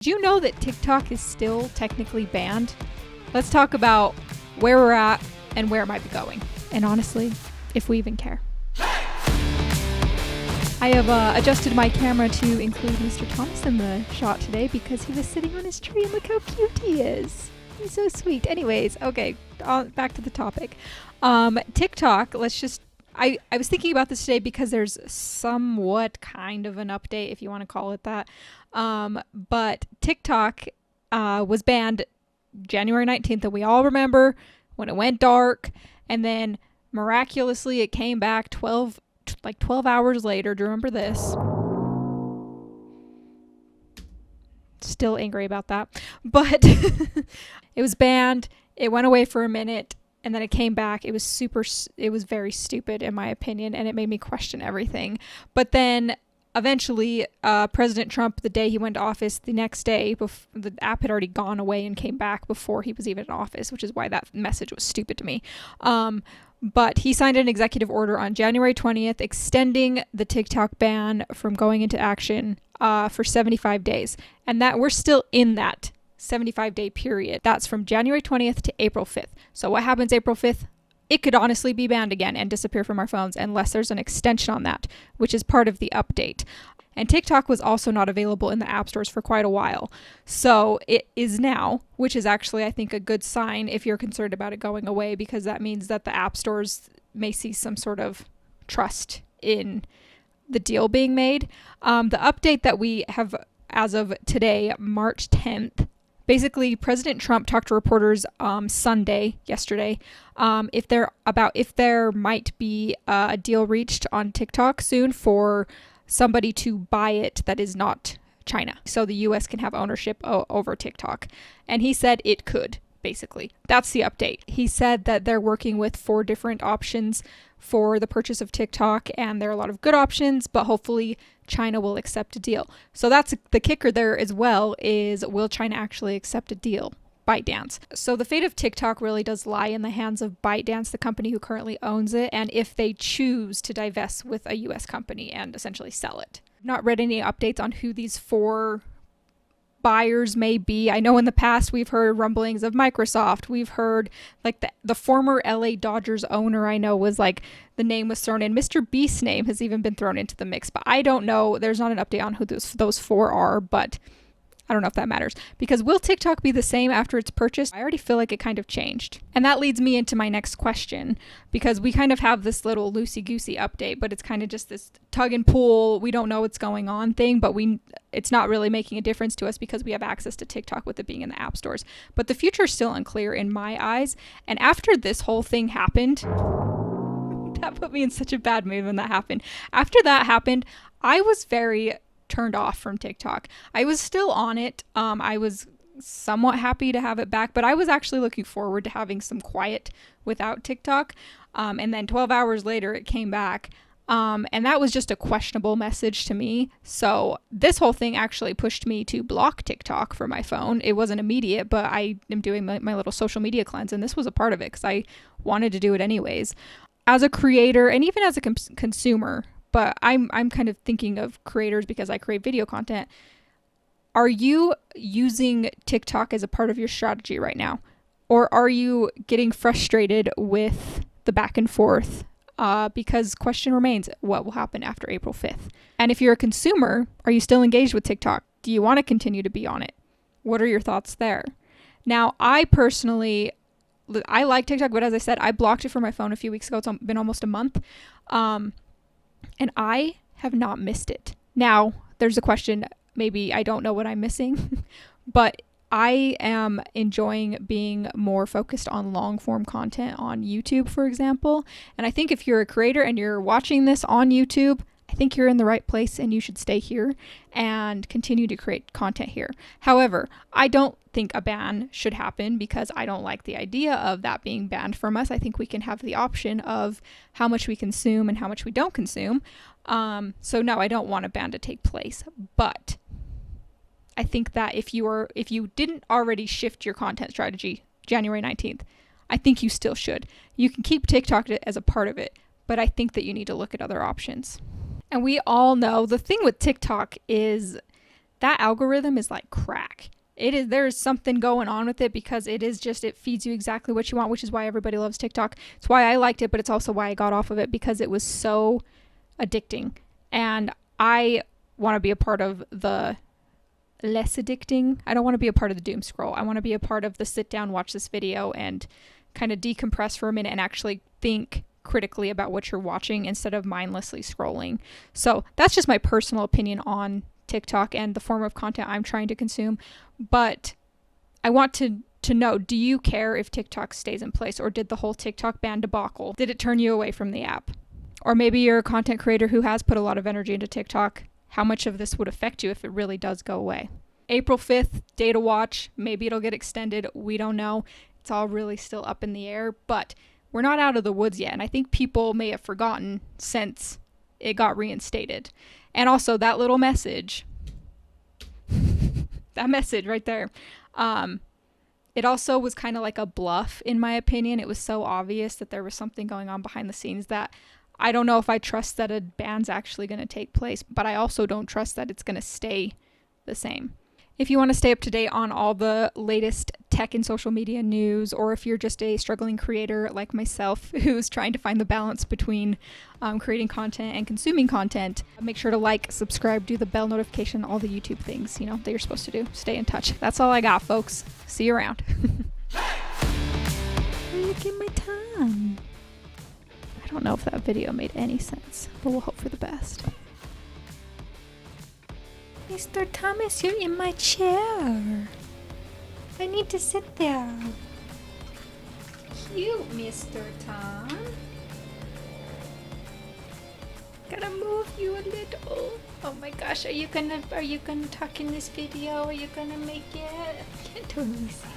Do you know that TikTok is still technically banned? Let's talk about where we're at and where it might be going. And honestly, if we even care. I have adjusted my camera to include Mr. Thomas in the shot today because he was sitting on his tree and look how cute he is. He's so sweet. Anyways, okay, back to the topic. TikTok, I was thinking about this today because there's somewhat kind of an update, if you want to call it that. But TikTok was banned January 19th, and we all remember when it went dark, and then miraculously it came back 12 hours later. Do you remember this? Still angry about that. But it was banned. It went away for a minute. And then it came back. It was very stupid in my opinion, and it made me question everything. But then eventually, President Trump, the day he went to office, the next day, the app had already gone away and came back before he was even in office, which is why that message was stupid to me. But he signed an executive order on January 20th, extending the TikTok ban from going into action for 75 days. And that we're still in that 75-day period. That's from January 20th to April 5th. So what happens April 5th? It could honestly be banned again and disappear from our phones unless there's an extension on that, which is part of the update. And TikTok was also not available in the app stores for quite a while. So it is now, which is actually, I think, a good sign if you're concerned about it going away, because that means that the app stores may see some sort of trust in the deal being made. The update that we have as of today, March 10th, basically, President Trump talked to reporters yesterday, if there might be a deal reached on TikTok soon for somebody to buy it that is not China, so the U.S. can have ownership over TikTok. And he said it could, basically. That's the update. He said that they're working with 4 different options for the purchase of TikTok, and there are a lot of good options, but hopefully China will accept a deal. So that's the kicker there as well, is will China actually accept a deal? ByteDance. So the fate of TikTok really does lie in the hands of ByteDance, the company who currently owns it, and if they choose to divest with a US company and essentially sell it. I've not read any updates on who these 4 buyers may be. I know in the past we've heard rumblings of Microsoft. We've heard like the former LA Dodgers owner, I know, was like, the name was thrown in. Mr. Beast's name has even been thrown into the mix, but I don't know. There's not an update on who those 4 are, but I don't know if that matters. Because will TikTok be the same after it's purchased? I already feel like it kind of changed. And that leads me into my next question, because we kind of have this little loosey-goosey update, but it's kind of just this tug and pull, we don't know what's going on thing, but it's not really making a difference to us because we have access to TikTok with it being in the app stores. But the future is still unclear in my eyes. And after this whole thing happened, that put me in such a bad mood when that happened. After that happened, I was very turned off from TikTok. I was still on it. I was somewhat happy to have it back, but I was actually looking forward to having some quiet without TikTok. And then 12 hours later, it came back. And that was just a questionable message to me. So this whole thing actually pushed me to block TikTok from my phone. It wasn't immediate, but I am doing my little social media cleanse, and this was a part of it because I wanted to do it anyways. As a creator and even as a consumer, but I'm kind of thinking of creators because I create video content. Are you using TikTok as a part of your strategy right now? Or are you getting frustrated with the back and forth? Because question remains, what will happen after April 5th? And if you're a consumer, are you still engaged with TikTok? Do you want to continue to be on it? What are your thoughts there? Now, I like TikTok, but as I said, I blocked it from my phone a few weeks ago. It's been almost a month. And I have not missed it. Now, there's a question, maybe I don't know what I'm missing, but I am enjoying being more focused on long form content on YouTube, for example. And I think if you're a creator and you're watching this on YouTube, I think you're in the right place and you should stay here and continue to create content here. However, I don't think a ban should happen because I don't like the idea of that being banned from us. I think we can have the option of how much we consume and how much we don't consume. So no, I don't want a ban to take place, but I think that if you didn't already shift your content strategy January 19th, I think you still should. You can keep TikTok as a part of it, but I think that you need to look at other options. And we all know the thing with TikTok is that algorithm is like crack. There's something going on with it, because it feeds you exactly what you want, which is why everybody loves TikTok. It's why I liked it, but it's also why I got off of it, because it was so addicting. And I want to be a part of the less addicting. I don't want to be a part of the doom scroll. I want to be a part of the sit down, watch this video, and kind of decompress for a minute and actually think critically about what you're watching instead of mindlessly scrolling. So that's just my personal opinion on TikTok and the form of content I'm trying to consume. But I want to know, do you care if TikTok stays in place, or did the whole TikTok ban debacle, did it turn you away from the app? Or maybe you're a content creator who has put a lot of energy into TikTok. How much of this would affect you if it really does go away? April 5th, day to watch. Maybe it'll get extended. We don't know. It's all really still up in the air, but we're not out of the woods yet. And I think people may have forgotten since it got reinstated. And also that little message, that message right there, it also was kind of like a bluff, in my opinion. It was so obvious that there was something going on behind the scenes that I don't know if I trust that a ban's actually going to take place, but I also don't trust that it's going to stay the same. If you want to stay up to date on all the latest tech and social media news, or if you're just a struggling creator like myself who's trying to find the balance between creating content and consuming content, make sure to like, subscribe, do the bell notification, all the YouTube things, that you're supposed to do. Stay in touch. That's all I got, folks. See you around. Look at my tongue. I don't know if that video made any sense, but we'll hope for the best. Mr. Thomas, you're in my chair. I need to sit there. Cute, Mr. Tom. Gotta move you a little. Oh my gosh, are you gonna talk in this video? Are you gonna make it? I can't totally see.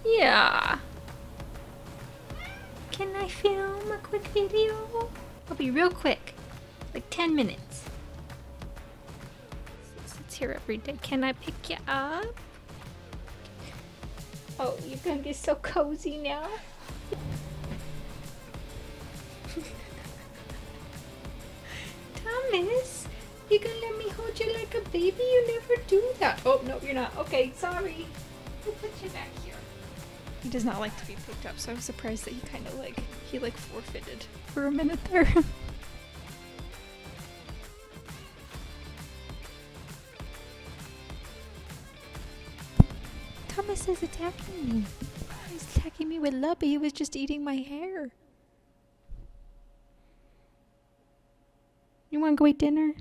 Yeah. Can I film a quick video? I'll be real quick. Like 10 minutes. It's here every day. Can I pick you up? Oh, you're gonna get so cozy now. Thomas, you gonna let me hold you like a baby? You never do that. Oh, no, you're not. Okay, sorry. We'll put you back here. He does not like to be picked up, so I was surprised that he kind of he forfeited for a minute there. Thomas is attacking me. He's attacking me with love, but he was just eating my hair. You want to go eat dinner?